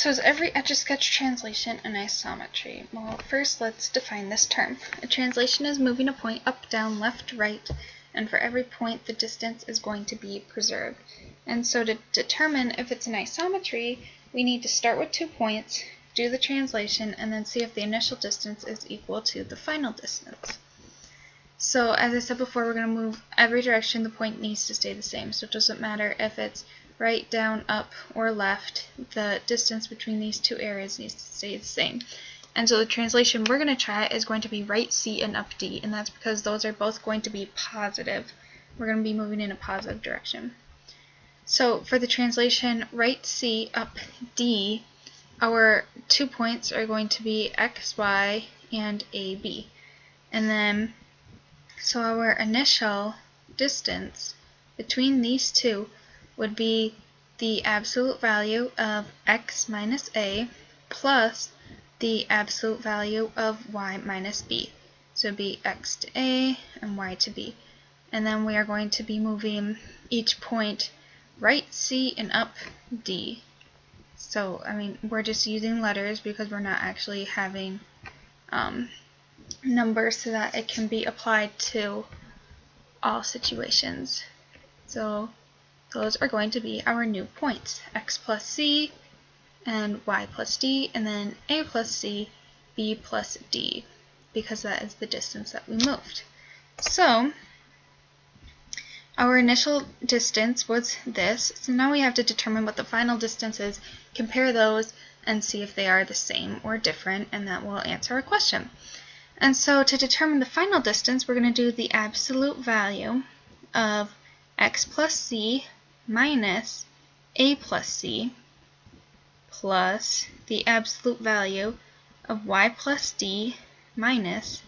So is every Etch-A-Sketch translation an isometry? Well, first let's define this term. A translation is moving a point up, down, left, right, and for every point the distance is going to be preserved. And so to determine if it's an isometry, we need to start with 2 points, do the translation, and then see if the initial distance is equal to the final distance. So as I said before, we're going to move every direction. The point needs to stay the same, so it doesn't matter if it's right, down, up, or left. The distance between these two areas needs to stay the same. And so the translation we're going to try is going to be right C and up D, and that's because those are both going to be positive. We're going to be moving in a positive direction. So for the translation right C, up D, our 2 points are going to be X, Y, and AB. And then, so our initial distance between these two would be the absolute value of x minus a plus the absolute value of y minus b. So it would be x to a and y to b. And then we are going to be moving each point right C and up D. So, I mean, we're just using letters because we're not actually having numbers so that it can be applied to all situations. So those are going to be our new points, x plus c and y plus d, and then a plus c, b plus d, because that is the distance that we moved. So our initial distance was this, so now we have to determine what the final distance is, compare those, and see if they are the same or different, and that will answer our question. And so to determine the final distance, we're going to do the absolute value of x plus c minus a plus c plus the absolute value of y plus d minus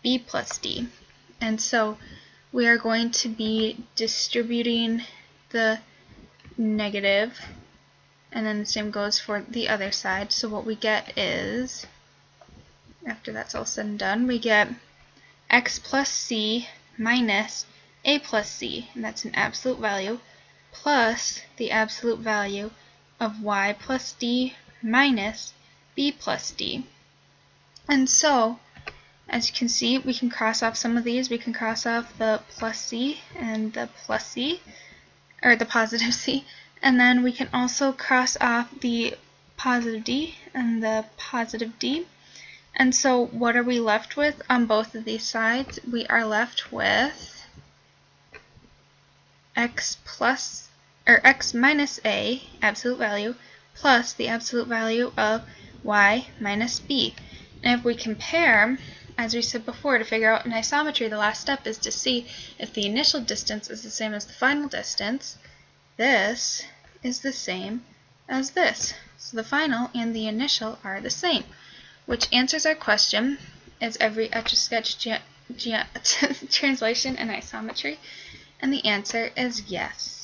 b plus d. And so we are going to be distributing the negative, and then the same goes for the other side. So what we get is, after that's all said and done, we get x plus c minus a plus c, and that's an absolute value, plus the absolute value of y plus d minus b plus d. And so, as you can see, we can cross off some of these. We can cross off the plus c and the plus c, or the positive c, and then we can also cross off the positive d and the positive d. And so what are we left with on both of these sides? We are left with x minus a, absolute value, plus the absolute value of y minus b. And if we compare, as we said before, to figure out an isometry, the last step is to see if the initial distance is the same as the final distance. This is the same as this. So the final and the initial are the same, which answers our question, is every Etch-A-Sketch translation an isometry? And the answer is yes.